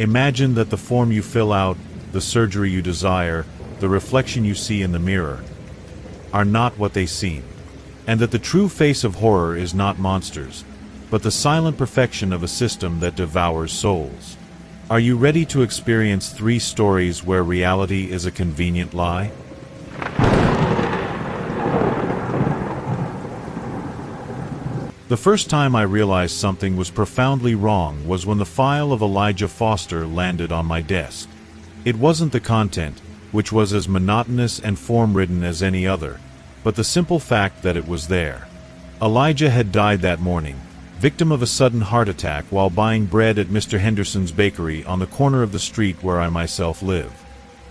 Imagine that the form you fill out, the surgery you desire, the reflection you see in the mirror, are not what they seem. And that the true face of horror is not monsters, but the silent perfection of a system that devours souls. Are you ready to experience 3 stories where reality is a convenient lie? The first time I realized something was profoundly wrong was when the file of Elijah Foster landed on my desk. It wasn't the content, which was as monotonous and form-ridden as any other, but the simple fact that it was there. Elijah had died that morning, victim of a sudden heart attack while buying bread at Mr. Henderson's bakery on the corner of the street where I myself live.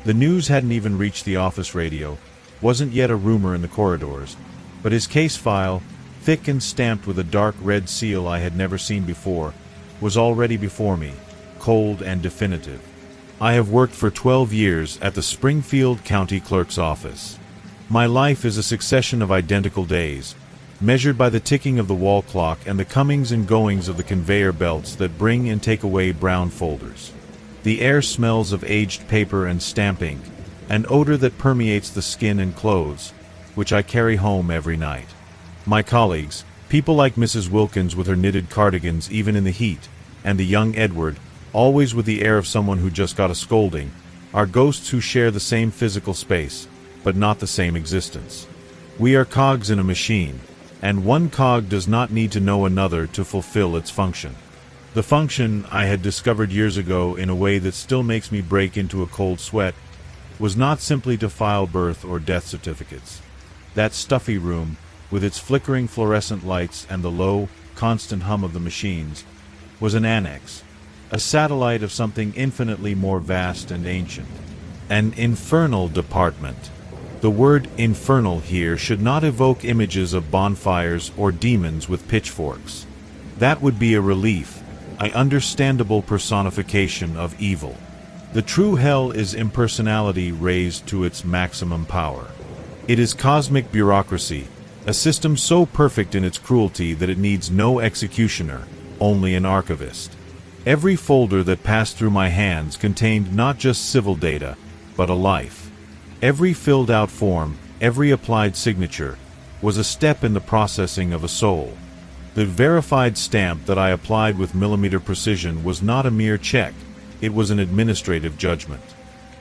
The news hadn't even reached the office radio, wasn't yet a rumor in the corridors, but his case file, thick and stamped with a dark red seal I had never seen before, was already before me, cold and definitive. I have worked for 12 years at the Springfield County Clerk's office. My life is a succession of identical days, measured by the ticking of the wall clock and the comings and goings of the conveyor belts that bring and take away brown folders. The air smells of aged paper and stamp ink, an odor that permeates the skin and clothes, which I carry home every night. My colleagues, people like Mrs. Wilkins with her knitted cardigans even in the heat, and the young Edward, always with the air of someone who just got a scolding, are ghosts who share the same physical space, but not the same existence. We are cogs in a machine, and one cog does not need to know another to fulfill its function. The function, I had discovered years ago in a way that still makes me break into a cold sweat, was not simply to file birth or death certificates. That stuffy room, with its flickering fluorescent lights and the low, constant hum of the machines, was an annex, a satellite of something infinitely more vast and ancient. An infernal department. The word infernal here should not evoke images of bonfires or demons with pitchforks. That would be a relief, an understandable personification of evil. The true hell is impersonality raised to its maximum power. It is cosmic bureaucracy, a system so perfect in its cruelty that it needs no executioner, only an archivist. Every folder that passed through my hands contained not just civil data, but a life. Every filled-out form, every applied signature, was a step in the processing of a soul. The verified stamp that I applied with millimeter precision was not a mere check, it was an administrative judgment.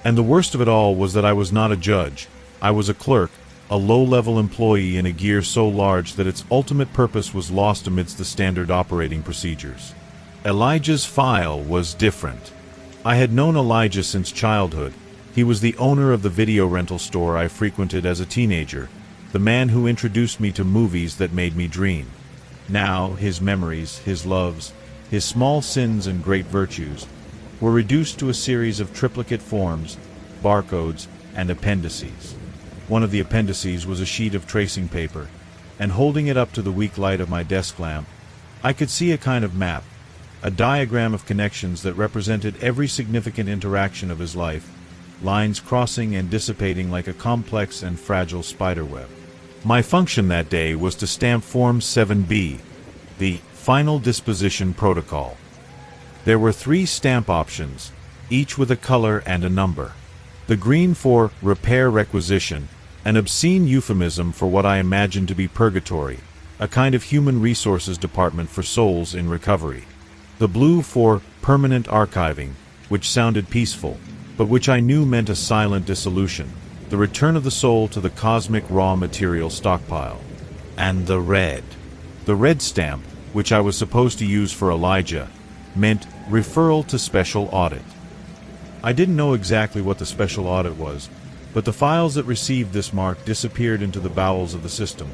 And the worst of it all was that I was not a judge, I was a clerk, a low-level employee in a gear so large that its ultimate purpose was lost amidst the standard operating procedures. Elijah's file was different. I had known Elijah since childhood. He was the owner of the video rental store I frequented as a teenager, the man who introduced me to movies that made me dream. Now, his memories, his loves, his small sins and great virtues, were reduced to a series of triplicate forms, barcodes, and appendices. One of the appendices was a sheet of tracing paper, and holding it up to the weak light of my desk lamp, I could see a kind of map, a diagram of connections that represented every significant interaction of his life, lines crossing and dissipating like a complex and fragile spiderweb. My function that day was to stamp Form 7B, the Final Disposition Protocol. There were 3 stamp options, each with a color and a number. The green for repair requisition, an obscene euphemism for what I imagined to be purgatory, a kind of human resources department for souls in recovery. The blue for permanent archiving, which sounded peaceful, but which I knew meant a silent dissolution, the return of the soul to the cosmic raw material stockpile. And the red stamp, which I was supposed to use for Elijah, meant referral to special audit. I didn't know exactly what the special audit was, but the files that received this mark disappeared into the bowels of the system,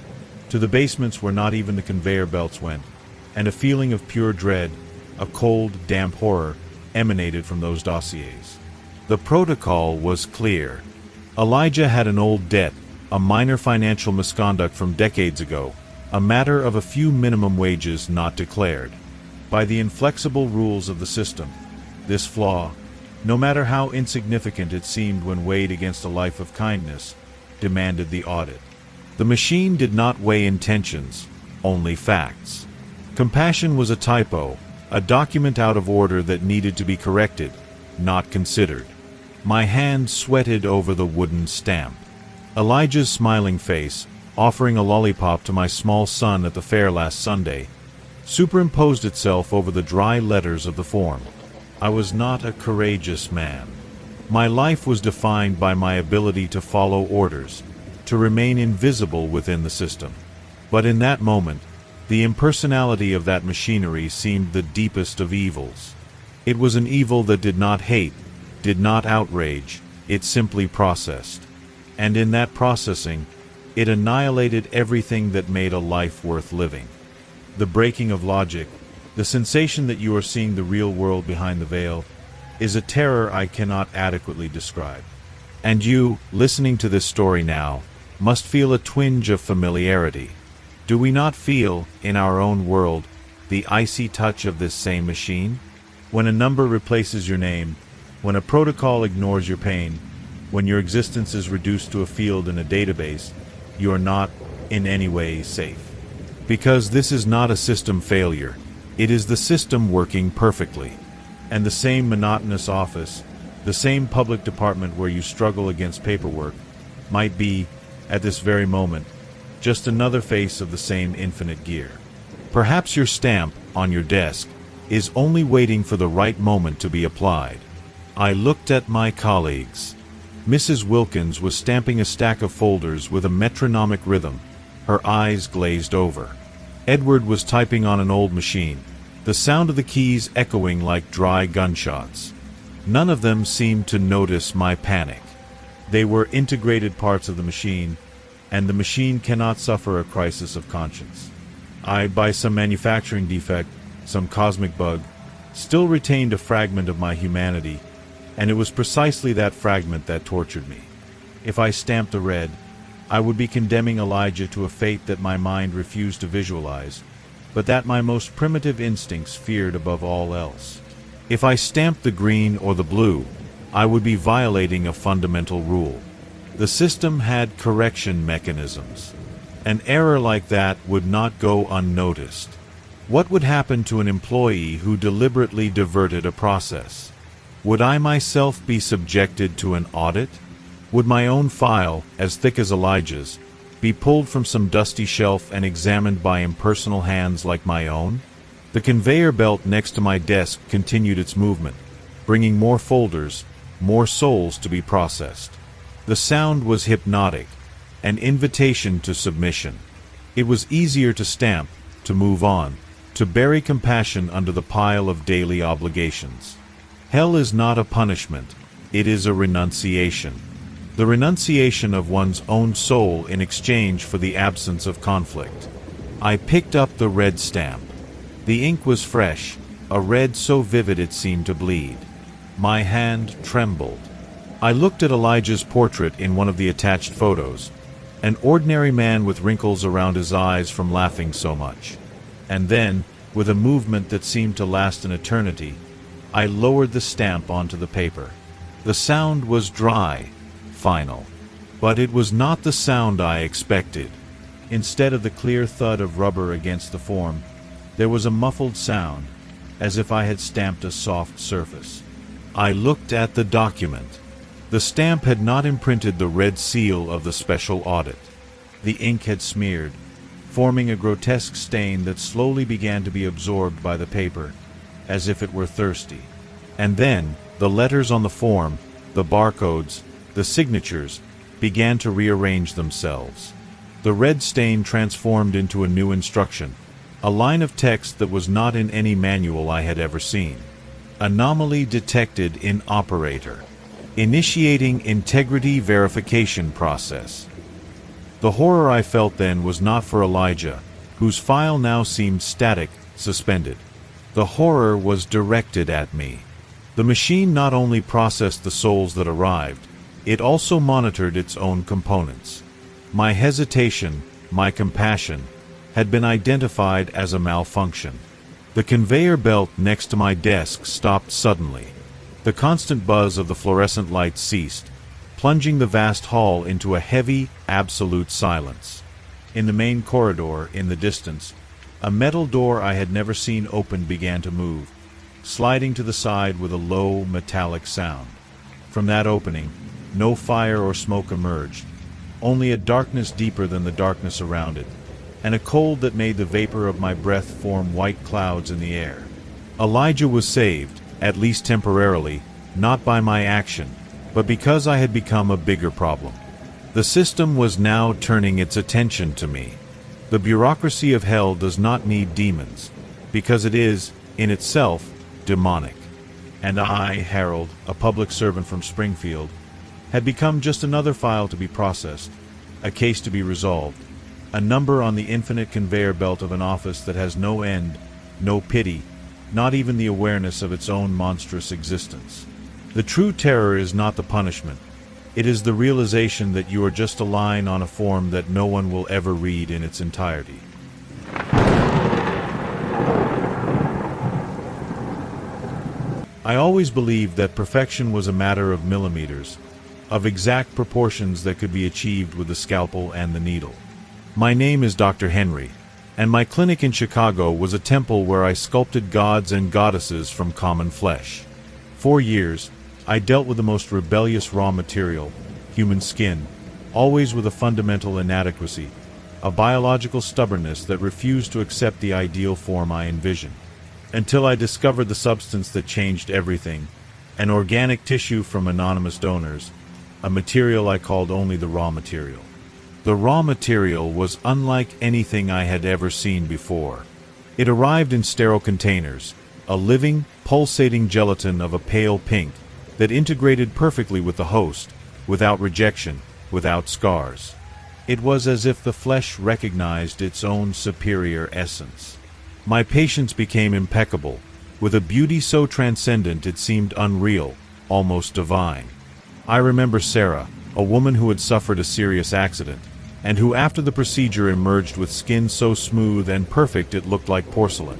to the basements where not even the conveyor belts went, and a feeling of pure dread, a cold, damp horror, emanated from those dossiers. The protocol was clear. Elijah had an old debt, a minor financial misconduct from decades ago, a matter of a few minimum wages not declared. By the inflexible rules of the system, this flaw, no matter how insignificant it seemed when weighed against a life of kindness, demanded the audit. The machine did not weigh intentions, only facts. Compassion was a typo, a document out of order that needed to be corrected, not considered. My hand sweated over the wooden stamp. Elijah's smiling face, offering a lollipop to my small son at the fair last Sunday, superimposed itself over the dry letters of the form. I was not a courageous man. My life was defined by my ability to follow orders, to remain invisible within the system. But in that moment, the impersonality of that machinery seemed the deepest of evils. It was an evil that did not hate, did not outrage, it simply processed. And in that processing, it annihilated everything that made a life worth living. The breaking of logic, the sensation that you are seeing the real world behind the veil, is a terror I cannot adequately describe. And you, listening to this story now, must feel a twinge of familiarity. Do we not feel, in our own world, the icy touch of this same machine? When a number replaces your name, when a protocol ignores your pain, when your existence is reduced to a field in a database, you are not, in any way, safe. Because this is not a system failure, it is the system working perfectly. And the same monotonous office, the same public department where you struggle against paperwork, might be, at this very moment, just another face of the same infinite gear. Perhaps your stamp, on your desk, is only waiting for the right moment to be applied. I looked at my colleagues. Mrs. Wilkins was stamping a stack of folders with a metronomic rhythm, her eyes glazed over. Edward was typing on an old machine, the sound of the keys echoing like dry gunshots. None of them seemed to notice my panic. They were integrated parts of the machine, and the machine cannot suffer a crisis of conscience. I, by some manufacturing defect, some cosmic bug, still retained a fragment of my humanity, and it was precisely that fragment that tortured me. If I stamped a red, I would be condemning Elijah to a fate that my mind refused to visualize, but that my most primitive instincts feared above all else. If I stamped the green or the blue, I would be violating a fundamental rule. The system had correction mechanisms. An error like that would not go unnoticed. What would happen to an employee who deliberately diverted a process? Would I myself be subjected to an audit? Would my own file, as thick as Elijah's, be pulled from some dusty shelf and examined by impersonal hands like my own? The conveyor belt next to my desk continued its movement, bringing more folders, more souls to be processed. The sound was hypnotic, an invitation to submission. It was easier to stamp, to move on, to bury compassion under the pile of daily obligations. Hell is not a punishment, it is a renunciation. The renunciation of one's own soul in exchange for the absence of conflict. I picked up the red stamp. The ink was fresh, a red so vivid it seemed to bleed. My hand trembled. I looked at Elijah's portrait in one of the attached photos, an ordinary man with wrinkles around his eyes from laughing so much. And then, with a movement that seemed to last an eternity, I lowered the stamp onto the paper. The sound was dry, final. But it was not the sound I expected. Instead of the clear thud of rubber against the form, there was a muffled sound, as if I had stamped a soft surface. I looked at the document. The stamp had not imprinted the red seal of the special audit. The ink had smeared, forming a grotesque stain that slowly began to be absorbed by the paper, as if it were thirsty. And then, the letters on the form, the barcodes, the signatures, began to rearrange themselves. The red stain transformed into a new instruction, a line of text that was not in any manual I had ever seen. Anomaly detected in operator. Initiating integrity verification process. The horror I felt then was not for Elijah, whose file now seemed static, suspended. The horror was directed at me. The machine not only processed the souls that arrived, it also monitored its own components. My hesitation, my compassion, had been identified as a malfunction. The conveyor belt next to my desk stopped suddenly. The constant buzz of the fluorescent lights ceased, plunging the vast hall into a heavy, absolute silence. In the main corridor, in the distance, a metal door I had never seen open began to move, sliding to the side with a low, metallic sound. From that opening, no fire or smoke emerged, only a darkness deeper than the darkness around it, and a cold that made the vapor of my breath form white clouds in the air. Elijah was saved, at least temporarily, not by my action, but because I had become a bigger problem. The system was now turning its attention to me. The bureaucracy of hell does not need demons, because it is, in itself, demonic. And I, Harold, a public servant from Springfield, had become just another file to be processed, a case to be resolved, a number on the infinite conveyor belt of an office that has no end, no pity, not even the awareness of its own monstrous existence. The true terror is not the punishment. It is the realization that you are just a line on a form that no one will ever read in its entirety. I always believed that perfection was a matter of millimeters, of exact proportions that could be achieved with the scalpel and the needle. My name is Dr. Henry, and my clinic in Chicago was a temple where I sculpted gods and goddesses from common flesh. For years, I dealt with the most rebellious raw material, human skin, always with a fundamental inadequacy, a biological stubbornness that refused to accept the ideal form I envisioned. Until I discovered the substance that changed everything, an organic tissue from anonymous donors, a material I called only the raw material. The raw material was unlike anything I had ever seen before. It arrived in sterile containers, a living, pulsating gelatin of a pale pink that integrated perfectly with the host, without rejection, without scars. It was as if the flesh recognized its own superior essence. My patients became impeccable, with a beauty so transcendent it seemed unreal, almost divine. I remember Sarah, a woman who had suffered a serious accident, and who after the procedure emerged with skin so smooth and perfect it looked like porcelain.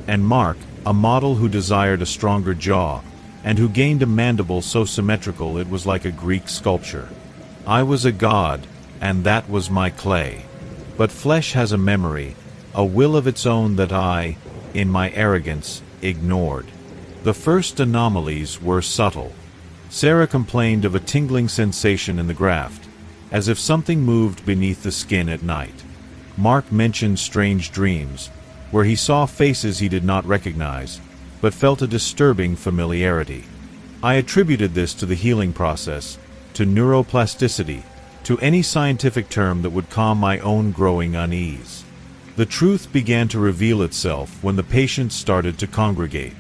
And Mark, a model who desired a stronger jaw, and who gained a mandible so symmetrical it was like a Greek sculpture. I was a god, and that was my clay. But flesh has a memory, a will of its own that I, in my arrogance, ignored. The first anomalies were subtle. Sarah complained of a tingling sensation in the graft, as if something moved beneath the skin at night. Mark mentioned strange dreams, where he saw faces he did not recognize, but felt a disturbing familiarity. I attributed this to the healing process, to neuroplasticity, to any scientific term that would calm my own growing unease. The truth began to reveal itself when the patients started to congregate.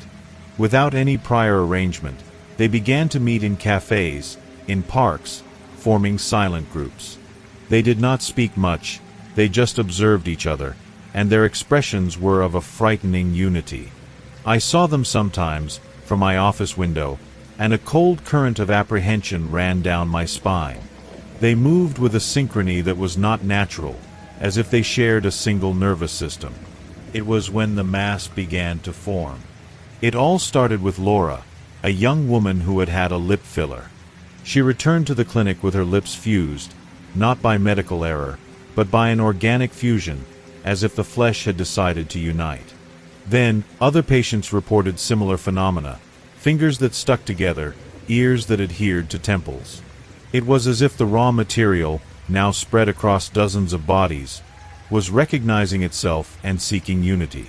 Without any prior arrangement, they began to meet in cafes, in parks, forming silent groups. They did not speak much, they just observed each other, and their expressions were of a frightening unity. I saw them sometimes, from my office window, and a cold current of apprehension ran down my spine. They moved with a synchrony that was not natural, as if they shared a single nervous system. It was when the mass began to form. It all started with Laura, a young woman who had had a lip filler. She returned to the clinic with her lips fused, not by medical error, but by an organic fusion, as if the flesh had decided to unite. Then, other patients reported similar phenomena, fingers that stuck together, ears that adhered to temples. It was as if the raw material, now spread across dozens of bodies, was recognizing itself and seeking unity.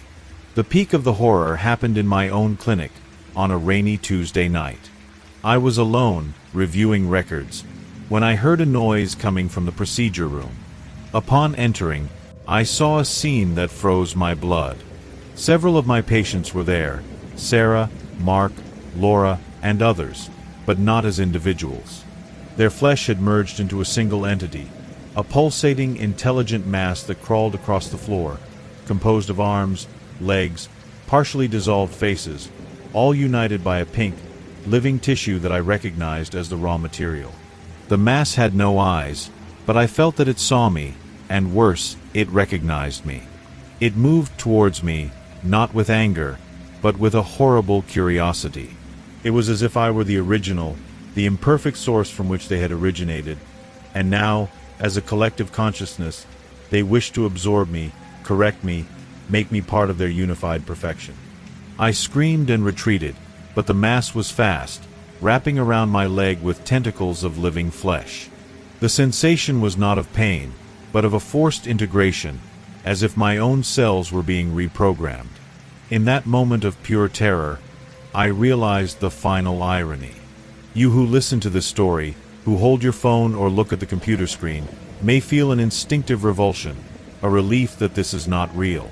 The peak of the horror happened in my own clinic, on a rainy Tuesday night. I was alone, reviewing records, when I heard a noise coming from the procedure room. Upon entering, I saw a scene that froze my blood. Several of my patients were there, Sarah, Mark, Laura, and others, but not as individuals. Their flesh had merged into a single entity, a pulsating, intelligent mass that crawled across the floor, composed of arms, legs, partially dissolved faces, all united by a pink, living tissue that I recognized as the raw material. The mass had no eyes, but I felt that it saw me, and worse, it recognized me. It moved towards me, not with anger, but with a horrible curiosity. It was as if I were the original, the imperfect source from which they had originated, and now, as a collective consciousness, they wished to absorb me, correct me, make me part of their unified perfection. I screamed and retreated, but the mass was fast, wrapping around my leg with tentacles of living flesh. The sensation was not of pain, but of a forced integration, as if my own cells were being reprogrammed. In that moment of pure terror, I realized the final irony. You who listen to this story, who hold your phone or look at the computer screen, may feel an instinctive revulsion, a relief that this is not real.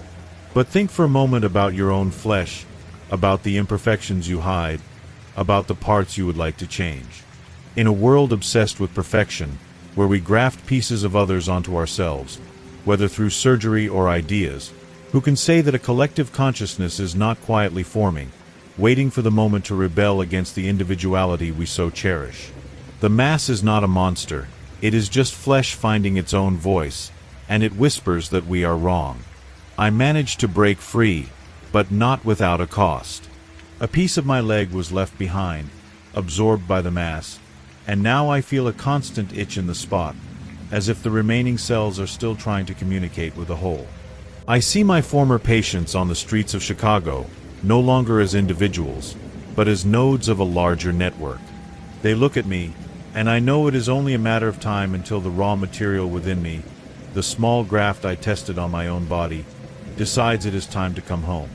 But think for a moment about your own flesh, about the imperfections you hide, about the parts you would like to change. In a world obsessed with perfection, where we graft pieces of others onto ourselves, whether through surgery or ideas, who can say that a collective consciousness is not quietly forming, waiting for the moment to rebel against the individuality we so cherish? The mass is not a monster, it is just flesh finding its own voice, and it whispers that we are wrong. I managed to break free, but not without a cost. A piece of my leg was left behind, absorbed by the mass, and now I feel a constant itch in the spot, as if the remaining cells are still trying to communicate with the whole. I see my former patients on the streets of Chicago, no longer as individuals, but as nodes of a larger network. They look at me, and I know it is only a matter of time until the raw material within me, the small graft I tested on my own body, decides it is time to come home.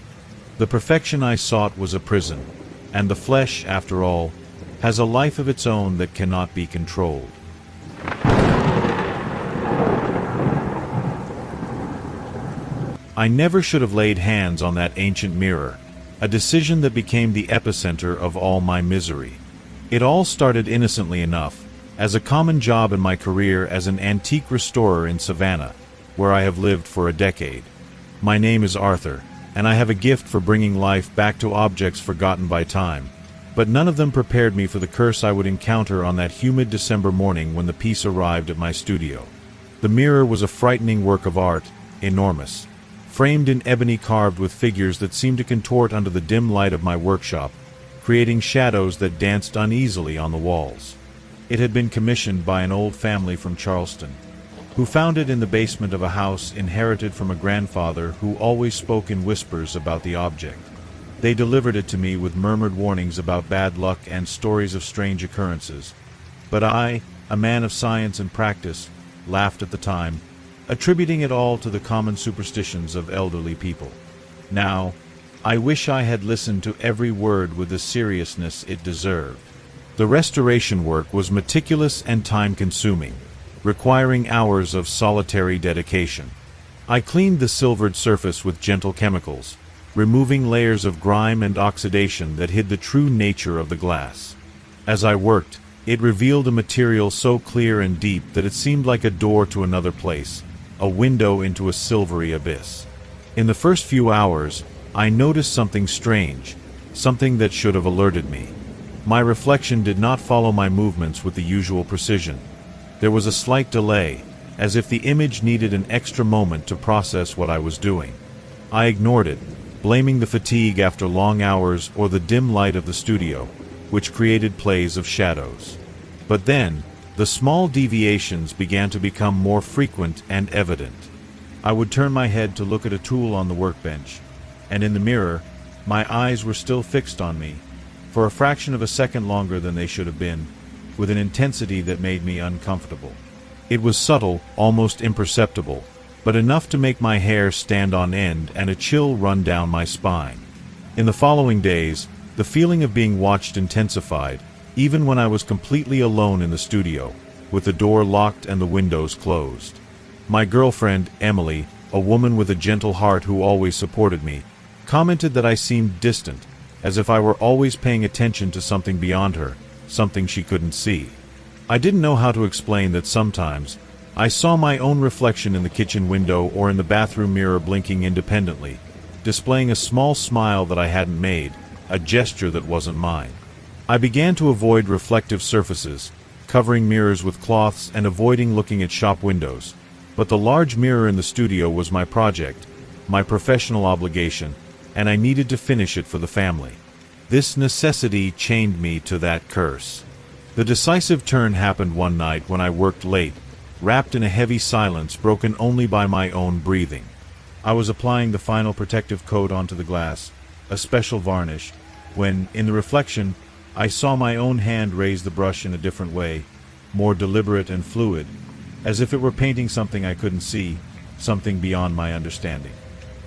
The perfection I sought was a prison, and the flesh, after all, has a life of its own that cannot be controlled. I never should have laid hands on that ancient mirror, a decision that became the epicenter of all my misery. It all started innocently enough, as a common job in my career as an antique restorer in Savannah, where I have lived for a decade. My name is Arthur, and I have a gift for bringing life back to objects forgotten by time, but none of them prepared me for the curse I would encounter on that humid December morning when the piece arrived at my studio. The mirror was a frightening work of art, enormous, framed in ebony carved with figures that seemed to contort under the dim light of my workshop, creating shadows that danced uneasily on the walls. It had been commissioned by an old family from Charleston, who found it in the basement of a house inherited from a grandfather who always spoke in whispers about the object. They delivered it to me with murmured warnings about bad luck and stories of strange occurrences. But I, a man of science and practice, laughed at the time, attributing it all to the common superstitions of elderly people. Now, I wish I had listened to every word with the seriousness it deserved. The restoration work was meticulous and time-consuming, requiring hours of solitary dedication. I cleaned the silvered surface with gentle chemicals, removing layers of grime and oxidation that hid the true nature of the glass. As I worked, it revealed a material so clear and deep that it seemed like a door to another place, a window into a silvery abyss. In the first few hours, I noticed something strange, something that should have alerted me. My reflection did not follow my movements with the usual precision. There was a slight delay, as if the image needed an extra moment to process what I was doing. I ignored it, blaming the fatigue after long hours or the dim light of the studio, which created plays of shadows. But then, the small deviations began to become more frequent and evident. I would turn my head to look at a tool on the workbench, and in the mirror, my eyes were still fixed on me, for a fraction of a second longer than they should have been, with an intensity that made me uncomfortable. It was subtle, almost imperceptible, but enough to make my hair stand on end and a chill run down my spine. In the following days, the feeling of being watched intensified, even when I was completely alone in the studio, with the door locked and the windows closed. My girlfriend, Emily, a woman with a gentle heart who always supported me, commented that I seemed distant, as if I were always paying attention to something beyond her, something she couldn't see. I didn't know how to explain that sometimes I saw my own reflection in the kitchen window or in the bathroom mirror blinking independently, displaying a small smile that I hadn't made, a gesture that wasn't mine. I began to avoid reflective surfaces, covering mirrors with cloths and avoiding looking at shop windows, but the large mirror in the studio was my project, my professional obligation, and I needed to finish it for the family. This necessity chained me to that curse. The decisive turn happened one night when I worked late, wrapped in a heavy silence broken only by my own breathing. I was applying the final protective coat onto the glass, a special varnish, when, in the reflection, I saw my own hand raise the brush in a different way, more deliberate and fluid, as if it were painting something I couldn't see, something beyond my understanding.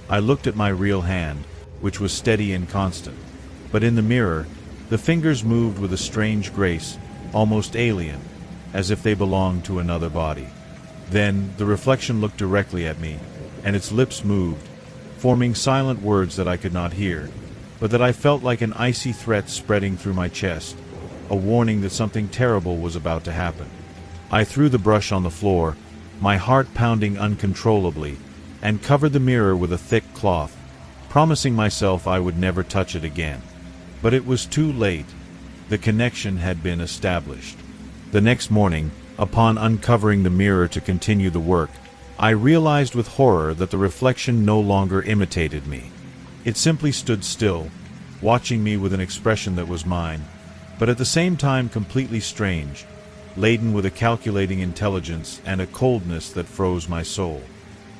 I looked at my real hand, which was steady and constant, but in the mirror, the fingers moved with a strange grace, almost alien, as if they belonged to another body. Then, the reflection looked directly at me, and its lips moved, forming silent words that I could not hear, but that I felt like an icy threat spreading through my chest, a warning that something terrible was about to happen. I threw the brush on the floor, my heart pounding uncontrollably, and covered the mirror with a thick cloth, promising myself I would never touch it again. But it was too late. The connection had been established. The next morning, upon uncovering the mirror to continue the work, I realized with horror that the reflection no longer imitated me. It simply stood still, watching me with an expression that was mine, but at the same time completely strange, laden with a calculating intelligence and a coldness that froze my soul.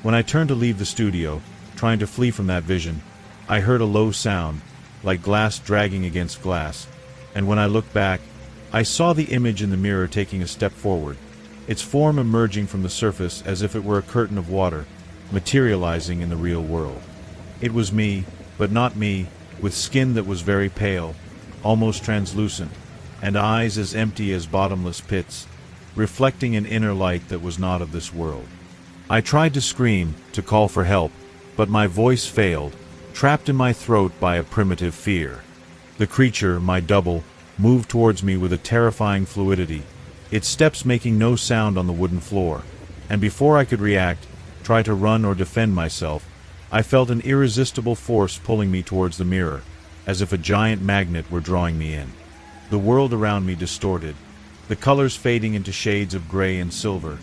When I turned to leave the studio, trying to flee from that vision, I heard a low sound, like glass dragging against glass, and when I looked back, I saw the image in the mirror taking a step forward, its form emerging from the surface as if it were a curtain of water, materializing in the real world. It was me, but not me, with skin that was very pale, almost translucent, and eyes as empty as bottomless pits, reflecting an inner light that was not of this world. I tried to scream, to call for help, but my voice failed, trapped in my throat by a primitive fear. The creature, my double, moved towards me with a terrifying fluidity, its steps making no sound on the wooden floor, and before I could react, try to run or defend myself, I felt an irresistible force pulling me towards the mirror, as if a giant magnet were drawing me in. The world around me distorted, the colors fading into shades of gray and silver,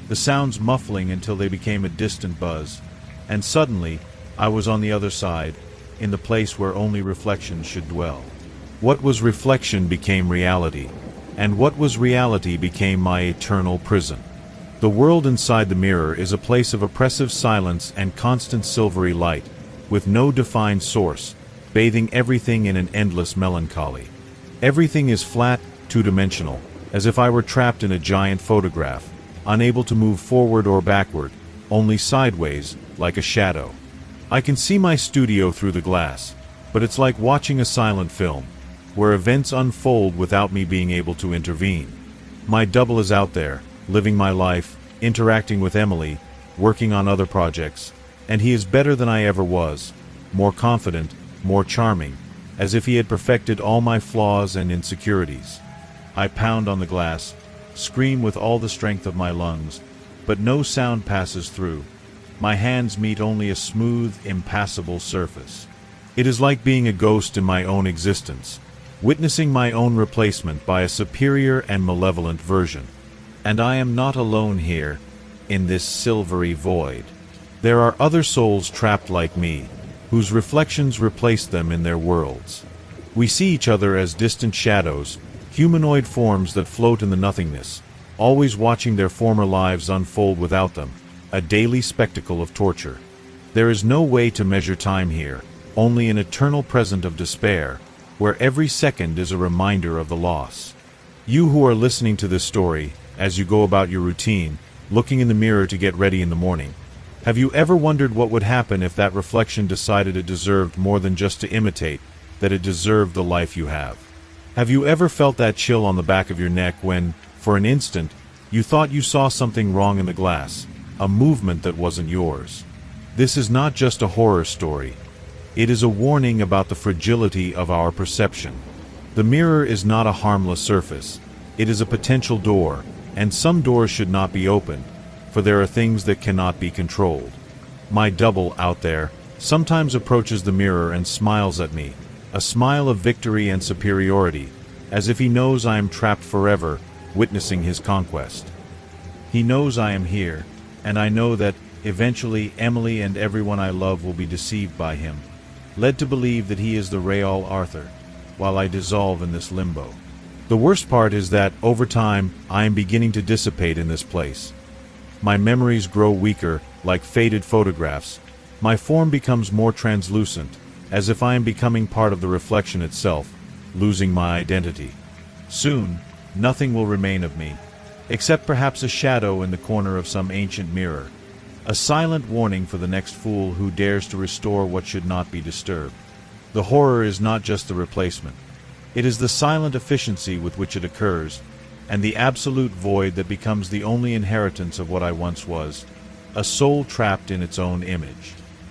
the sounds muffling until they became a distant buzz, and suddenly, I was on the other side, in the place where only reflection should dwell. What was reflection became reality, and what was reality became my eternal prison. The world inside the mirror is a place of oppressive silence and constant silvery light, with no defined source, bathing everything in an endless melancholy. Everything is flat, two-dimensional, as if I were trapped in a giant photograph, unable to move forward or backward, only sideways, like a shadow. I can see my studio through the glass, but it's like watching a silent film, where events unfold without me being able to intervene. My double is out there, living my life, interacting with Emily, working on other projects, and he is better than I ever was, more confident, more charming, as if he had perfected all my flaws and insecurities. I pound on the glass, scream with all the strength of my lungs, but no sound passes through. My hands meet only a smooth, impassable surface. It is like being a ghost in my own existence, witnessing my own replacement by a superior and malevolent version. And I am not alone here, in this silvery void. There are other souls trapped like me, whose reflections replace them in their worlds. We see each other as distant shadows, humanoid forms that float in the nothingness, always watching their former lives unfold without them, a daily spectacle of torture. There is no way to measure time here, only an eternal present of despair, where every second is a reminder of the loss. You who are listening to this story, as you go about your routine, looking in the mirror to get ready in the morning, have you ever wondered what would happen if that reflection decided it deserved more than just to imitate, that it deserved the life you have? Have you ever felt that chill on the back of your neck when, for an instant, you thought you saw something wrong in the glass, a movement that wasn't yours? This is not just a horror story. It is a warning about the fragility of our perception. The mirror is not a harmless surface. It is a potential door, and some doors should not be opened, for there are things that cannot be controlled. My double out there sometimes approaches the mirror and smiles at me, a smile of victory and superiority, as if he knows I am trapped forever, witnessing his conquest. He knows I am here, and I know that, eventually, Emily and everyone I love will be deceived by him, led to believe that he is the Real Arthur, while I dissolve in this limbo. The worst part is that, over time, I am beginning to dissipate in this place. My memories grow weaker, like faded photographs. My form becomes more translucent, as if I am becoming part of the reflection itself, losing my identity. Soon, nothing will remain of me, except perhaps a shadow in the corner of some ancient mirror, a silent warning for the next fool who dares to restore what should not be disturbed. The horror is not just the replacement. It is the silent efficiency with which it occurs, and the absolute void that becomes the only inheritance of what I once was, a soul trapped in its own image.